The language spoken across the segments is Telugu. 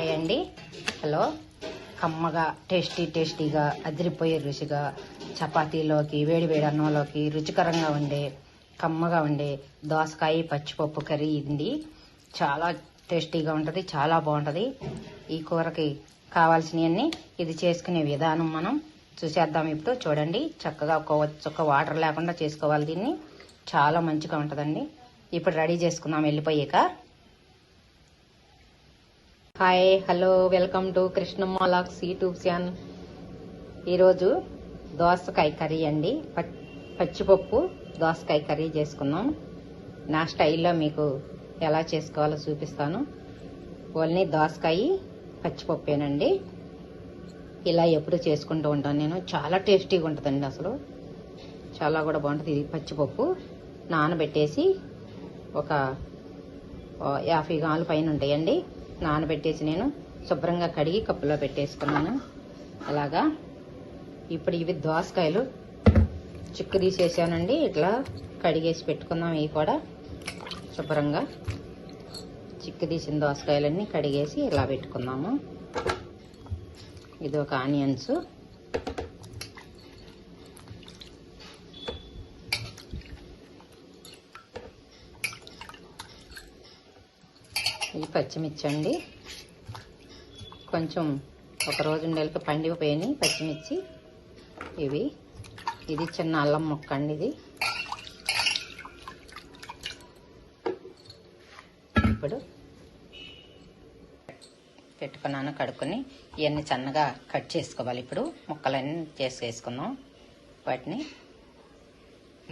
హాయ్ అండి. హలో. కమ్మగా టేస్టీగా అదిరిపోయే రుచిగా చపాతీలోకి వేడి వేడి అన్నంలోకి రుచికరంగా ఉండే కమ్మగా ఉండే దోసకాయ పచ్చిపప్పు కర్రీ ఇది. చాలా టేస్టీగా ఉంటుంది, చాలా బాగుంటుంది. ఈ కూరకి కావాల్సినవన్నీ ఇది చేసుకునే విధానం మనం చూసేద్దాం. ఇప్పుడు చూడండి, చక్కగా ఒక్క వాటర్ లేకుండా చేసుకోవాలి దీన్ని. చాలా మంచిగా ఉంటుందండి. ఇప్పుడు రెడీ చేసుకుందాం వెళ్ళిపోయాక. Hi, hello, welcome to Krishnamma vlogs YouTube channel. ఈరోజు దోసకాయ కర్రీ అండి. పచ్చిపప్పు దోసకాయ కర్రీ చేసుకున్నాం. నా స్టైల్లో మీకు ఎలా చేసుకోవాలో చూపిస్తాను. ఓన్లీ దోసకాయ పచ్చిపప్పేనండి. ఇలా ఎప్పుడు చేసుకుంటూ ఉంటాను నేను. చాలా టేస్టీగా ఉంటుందండి, అసలు చాలా కూడా బాగుంటుంది. ఇది పచ్చిపప్పు నానబెట్టేసి ఒక 50 గాలు పైన ఉంటాయండి. నానబెట్టేసి నేను శుభ్రంగా కడిగి కప్పులో పెట్టేసుకున్నాను. అలాగా ఇప్పుడు ఇవి దోసకాయలు చిక్కు తీసేసానండి. ఇట్లా కడిగేసి పెట్టుకుందాం. ఇవి కూడా శుభ్రంగా చిక్కు తీసిన దోసకాయలన్నీ కడిగేసి ఇలా పెట్టుకుందాము. ఇది ఒక ఆనియన్స్, ఇది పచ్చిమిర్చి అండి. కొంచెం ఒక రోజు నెలకి పండిపోయినాయి పచ్చిమిర్చి ఇవి. ఇది చిన్న అల్లం ముక్క అండి. ఇది ఇప్పుడు పెట్టుకున్నాను, కడుక్కొని ఇవన్నీ సన్నగా కట్ చేసుకోవాలి. ఇప్పుడు ముక్కలన్నీ చేసుకుందాం వాటిని.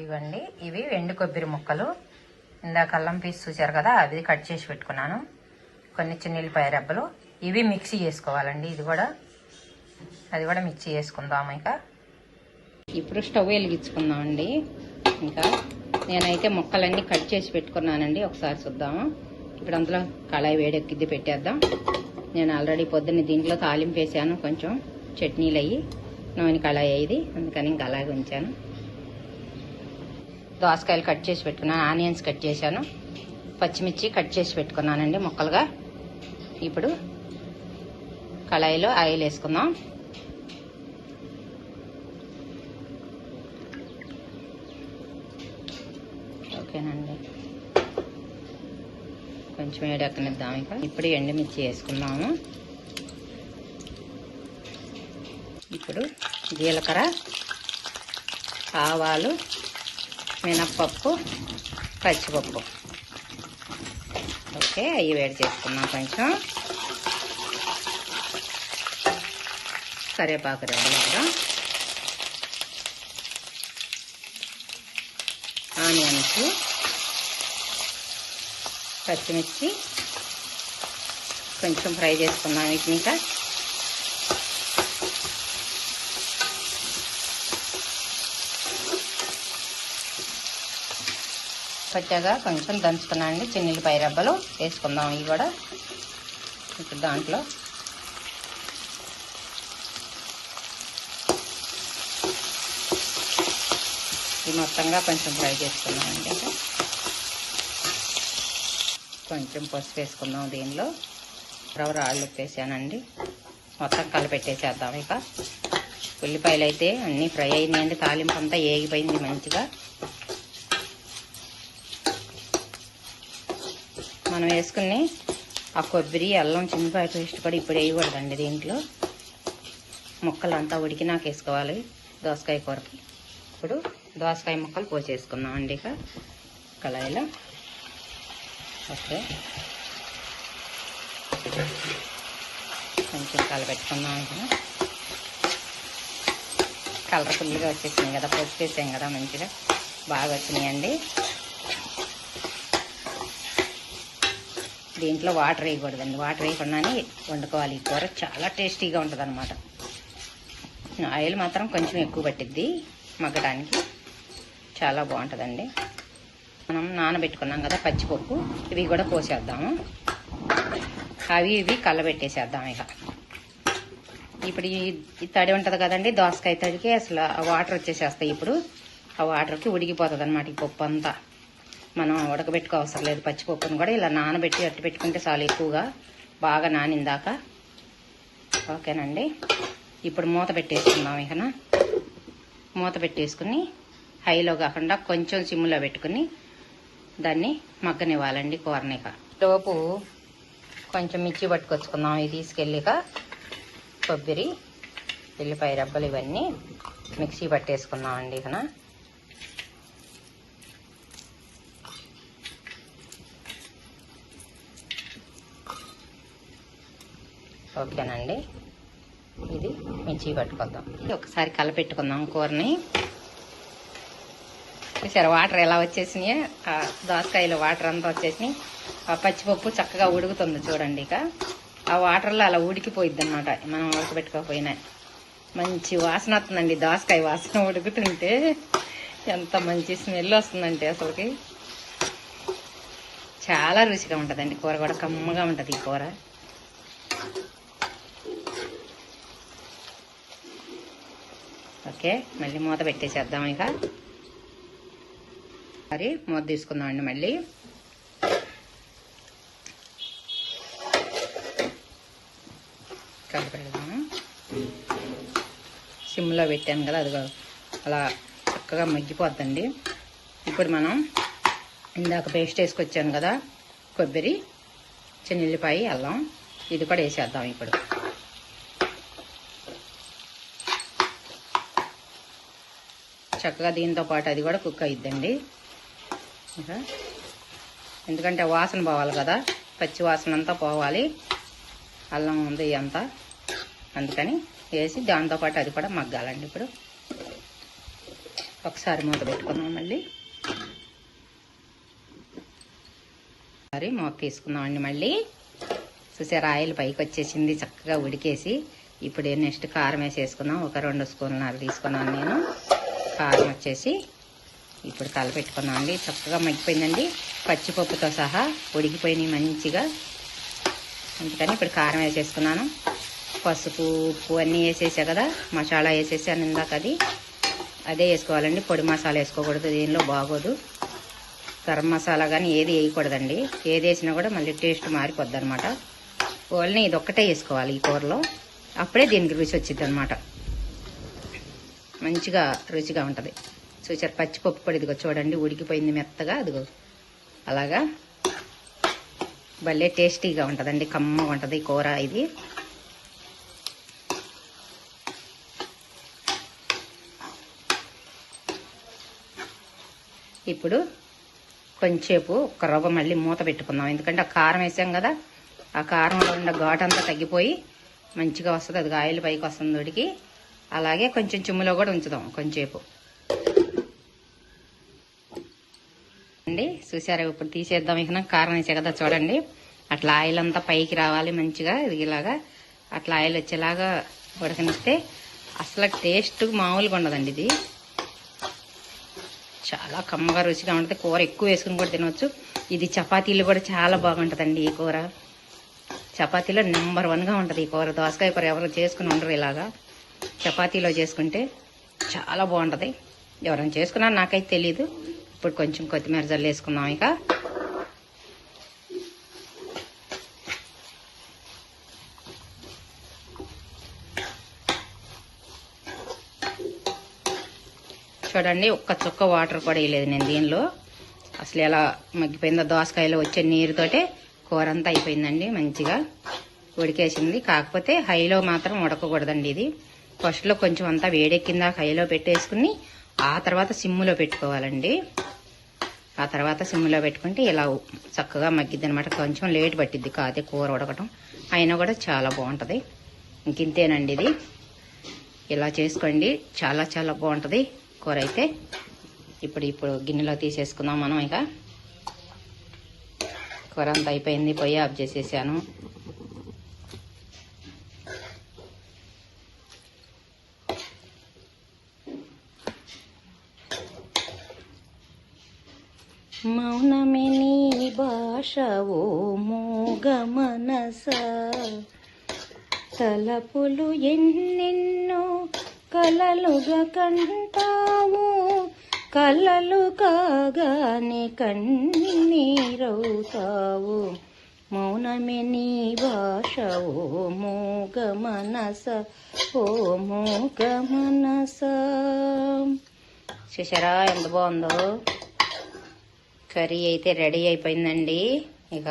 ఇవ్వండి, ఇవి ఎండు కొబ్బరి ముక్కలు. ఇందాక అల్లం పీస్ చూసారు కదా, అవి కట్ చేసి పెట్టుకున్నాను. కొన్ని చిన్నెల్లిపాయ రెబ్బలు, ఇవి మిక్సీ చేసుకోవాలండి. అది కూడా మిక్సీ చేసుకుందాం. ఇప్పుడు స్టవ్ వెలిగించుకుందామండి. ఇంకా నేనైతే ముక్కలన్నీ కట్ చేసి పెట్టుకున్నానండి. ఒకసారి చూద్దాము. ఇప్పుడు అందులో కళాయి వేడెక్కిద్ది పెట్టేద్దాం. నేను ఆల్రెడీ పొద్దున్న దీంట్లో తాలింపు వేసాను, కొంచెం చట్నీలు అయ్యి నూనె కళాయి అయ్యింది, అందుకని ఇంకా అలాగే ఉంచాను. దోసకాయలు కట్ చేసి పెట్టుకున్నాను, ఆనియన్స్ కట్ చేశాను, పచ్చిమిర్చి కట్ చేసి పెట్టుకున్నానండి ముక్కలుగా. ఇప్పుడు కళాయిలో ఆయిల్ వేసుకుందాం. ఓకేనండి, కొంచెం వేడెక్కనిద్దాం. ఇప్పుడు ఎండుమిర్చి వేసుకుందాము. ఇప్పుడు జీలకర్ర, ఆవాలు, మినప్పప్పు, పచ్చిపప్పు. ఓకే, అవి వేడి చేసుకున్నాం. కొంచెం కరివేపాకు రెబ్బలాగా, ఆనియన్స్, పచ్చిమిర్చి కొంచెం ఫ్రై చేసుకున్నాం. వీటిని ఇంకా పచ్చగా కొంచెం దంచుకున్నానండి. చిన్నెల్లిపాయ రెబ్బలు వేసుకుందాం. ఇవి కూడా ఇప్పుడు దాంట్లో ఇది మొత్తంగా కొంచెం ఫ్రై చేసుకున్నామండి. కొంచెం పసుపు వేసుకుందాం. దీనిలో రాళ్ళు వేసానండి. మొత్తం కలిపెట్టేసేద్దాం. ఉల్లిపాయలు అయితే అన్నీ ఫ్రై అయినాయండి. తాలింపు అంతా ఏగిపోయింది మంచిగా. మనం వేసుకుని ఆ కొబ్బరి, అల్లం, చిన్నపాయ పేస్ట్ కూడా ఇప్పుడు వేయకూడదండి. దీంట్లో ముక్కలు అంతా ఉడికినాక వేసుకోవాలి దోసకాయ కూరకి. ఇప్పుడు దోసకాయ ముక్కలు పోసేసుకుందాం అండి కళాయిలో. ఓకే, కొంచెం కలపెట్టుకుందాం. కలర్ఫుల్గా వచ్చేసినాయి కదా, పసుపు వేసాం కదా, మంచిగా బాగా వచ్చినాయండి. దీంట్లో వాటర్ వేయకూడదండి. వాటర్ వేయకుండానే వండుకోవాలి. ఈ కూర చాలా టేస్టీగా ఉంటుంది అనమాట. ఆయిల్ మాత్రం కొంచెం ఎక్కువ పట్టిద్ది మగ్గడానికి, చాలా బాగుంటుందండి. మనం నానబెట్టుకున్నాం కదా పచ్చిపప్పు, ఇవి కూడా పోసేద్దాము. ఇవి కలబెట్టేసేద్దాం. ఇప్పుడు ఈ తడి ఉంటుంది కదండి, దోసకాయ తడికి అసలు ఆ వాటర్ వచ్చేసేస్తాయి. ఇప్పుడు ఆ వాటర్కి ఉడికిపోతుంది అనమాట ఈ పప్పు అంతా. మనం ఉడకబెట్టుకో అవసరం లేదు. పచ్చిపప్పును కూడా ఇలా నానబెట్టి అట్టు పెట్టుకుంటే చాలా ఎక్కువగా బాగా నానిందాక. ఓకేనండి. ఇప్పుడు మూత పెట్టేసుకుందాం. ఇకన మూత పెట్టేసుకుని హైలో కాకుండా కొంచెం సిమ్లో పెట్టుకుని దాన్ని మగ్గనివ్వాలండి కూరనిక. లోపు కొంచెం మిర్చి పట్టుకొచ్చుకుందాం. ఇది తీసుకెళ్ళిక కొబ్బరి, ఎల్లిపాయ రబ్బలు ఇవన్నీ మిక్సీ పట్టేసుకుందామండి. ఇకన ఓకేనండి. ఇది మిర్చి పట్టుకొద్దాం. ఒకసారి కలపెట్టుకుందాం కూరని. చూసారా వాటర్ ఎలా వచ్చేసినాయి, దోసకాయలో వాటర్ అంతా వచ్చేసినాయి. ఆ పచ్చిపప్పు చక్కగా ఉడుకుతుంది చూడండి. ఇక ఆ వాటర్లో అలా ఉడికిపోయిద్ది అనమాట. మనం ఉడకబెట్టుకోకపోయినా మంచి వాసన వస్తుందండి. దోసకాయ వాసన ఉడుకుతుంటే ఎంత మంచి స్మెల్ వస్తుందంటే అసలుకి చాలా రుచిగా ఉంటుందండి. కూర కూడా కమ్మగా ఉంటుంది ఈ కూర. ఓకే, మళ్ళీ మూత పెట్టేసేద్దాం. ఇక మరి మూత తీసుకుందామండి. మళ్ళీ కలిపెడదాము. సిమ్లో పెట్టాను కదా, అది అలా చక్కగా మగ్గిపోద్దండి. ఇప్పుడు మనం ఇందాక పేస్ట్ వేసుకొచ్చాను కదా, కొబ్బరి, చిన్నెల్లిపాయ, అల్లం, ఇది కూడా వేసేద్దాం. ఇప్పుడు చక్కగా దీంతో పాటు అది కూడా కుక్ అయిద్దండి. ఇంకా ఎందుకంటే వాసన పోవాలి కదా, పచ్చి వాసన అంతా పోవాలి, అల్లం ఉంది అంతా, అందుకని వేసి దాంతోపాటు అది కూడా మగ్గాలండి. ఇప్పుడు ఒకసారి మూత పెట్టుకుందాం. మళ్ళీ మరి మూత తీసుకుందామండి. మళ్ళీ చూసారా ఆయిల్ పైకి వచ్చేసింది, చక్కగా ఉడికేసి. ఇప్పుడు నెక్స్ట్ కారం వేసేసుకుందాం. ఒక 2 స్పూన్లు తీసుకున్నాను నేను. కారం వచ్చేసి ఇప్పుడు కలపెట్టుకున్నాం అండి. చక్కగా మగ్గిపోయిందండి, పచ్చిపప్పుతో సహా ఉడికిపోయినాయి మంచిగా. అందుకని ఇప్పుడు కారం వేసేసుకున్నాను. పసుపు, ఉప్పు అన్నీ వేసేసా కదా, మసాలా వేసేసాను ఇందాక, అదే వేసుకోవాలండి. పొడి మసాలా వేసుకోకూడదు, దీనిలో బాగోదు. గరం మసాలా కానీ ఏది వేయకూడదండి. ఏది వేసినా కూడా మళ్ళీ టేస్ట్ మారిపోద్ది అనమాట. ఓన్లీ ఇది ఒక్కటే వేసుకోవాలి ఈ కూరలో, అప్పుడే దీనికి రుచి వచ్చింది అనమాట. మంచిగా రుచిగా ఉంటుంది. చూసారు పచ్చిపప్పు పొడి ఇదిగో చూడండి ఉడికిపోయింది మెత్తగా, అదిగో అలాగా భలే టేస్టీగా ఉంటుందండి, కమ్మగా ఉంటుంది ఈ కూర. ఇది ఇప్పుడు కొంచెంసేపు ఒక రవ్వ మళ్ళీ మూత పెట్టుకుందాం. ఎందుకంటే ఆ కారం వేసాం కదా, ఆ కారంలో ఉన్న ఘాటు అంతా తగ్గిపోయి మంచిగా వస్తుంది. అది ఆయిల్ పైకి వస్తుంది ఉడికి. అలాగే కొంచెం చిమ్ములో కూడా ఉంచుదాం కొంచెంసేపు అండి. చూసారా ఇప్పుడు తీసేద్దాం. ఇక కారం వేసే కదా చూడండి, అట్లా ఆయిల్ అంతా పైకి రావాలి మంచిగా. ఇది ఇలాగా అట్లా ఆయిల్ వచ్చేలాగా ఉడకనిస్తే అసలు టేస్ట్ మామూలుగా ఉండదండి. ఇది చాలా కమ్మగా రుచిగా ఉంటుంది. కూర ఎక్కువ వేసుకుని కూడా తినవచ్చు. ఇది చపాతీలు కూడా చాలా బాగుంటుందండి ఈ కూర. చపాతీలో నెంబర్ 1గా ఉంటుంది ఈ కూర. దోసకాయ కూర ఎవరు చేసుకుని ఉండరు, ఇలాగా చపాతీలో చేసుకుంటే చాలా బాగుంటుంది. ఎవరైనా చేసుకున్నారో నాకైతే తెలీదు. ఇప్పుడు కొంచెం కొత్తిమీర జల్లు వేసుకుందాం. ఇక చూడండి, ఒక్క చుక్క వాటర్ కూడా వేయలేదు నేను దీనిలో. అసలు ఎలా మగ్గిపోయిందో, దోసకాయలో వచ్చే నీరుతోటే కూర అంతా అయిపోయిందండి, మంచిగా ఉడికేసింది. కాకపోతే హైలో మాత్రం ఉడకకూడదండి. ఇది ఫస్ట్లో కొంచెం అంతా వేడెక్కిందా హైలో పెట్టేసుకుని ఆ తర్వాత సిమ్ములో పెట్టుకోవాలండి. ఆ తర్వాత సిమ్ములో పెట్టుకుంటే ఇలా చక్కగా మగ్గిద్ది అనమాట. కొంచెం లేట్ పట్టిద్ది కాదే కూర ఉడకటం, అయినా కూడా చాలా బాగుంటుంది. ఇంకింతేనండి, ఇది ఇలా చేసుకోండి, చాలా చాలా బాగుంటుంది కూర అయితే. ఇప్పుడు గిన్నెలో తీసేసుకుందాం మనం. ఇక కూర అంతా అయిపోయింది, పొయ్యి ఆఫ్ చేసేసాను. మౌనమే నీ భాష ఓ మూగ మనస, తలపులు ఎన్నెన్నో కలలుగా కంటావు, కలలు కాగానే కన్నీరవుతావు. మౌనమే నీ భాష ఓ మూగ మనస, ఓ మూగ మనస. చూసారా ఎంత బాగుందో. కర్రీ అయితే రెడీ అయిపోయిందండి. ఇక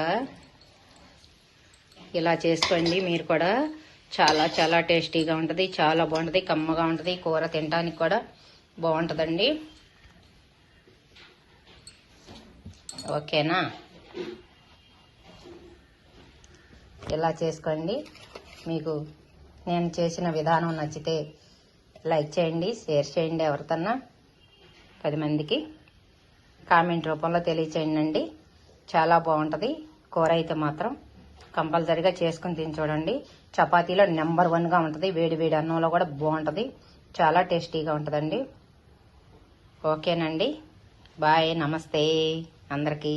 ఇలా చేసుకోండి మీరు కూడా. చాలా చాలా టేస్టీగా ఉంటుంది, చాలా బాగుంటుంది, కమ్మగా ఉంటుంది. కూర తినడానికి కూడా బాగుంటుందండి. ఓకేనా? ఇలా చేసుకోండి. మీకు నేను చేసిన విధానం నచ్చితే లైక్ చేయండి, షేర్ చేయండి, ఎవరికన్నా 10 మందికి కామెంట్ రూపంలో తెలియచేయండి. చాలా బాగుంటుంది కూర అయితే మాత్రం. కంపల్సరీగా చేసుకుని తిని చూడండి. చపాతీలో నెంబర్ 1గా ఉంటుంది. వేడి వేడి అన్నంలో కూడా బాగుంటుంది. చాలా టేస్టీగా ఉంటుందండి. ఓకేనండి. బాయ్, నమస్తే అందరికీ.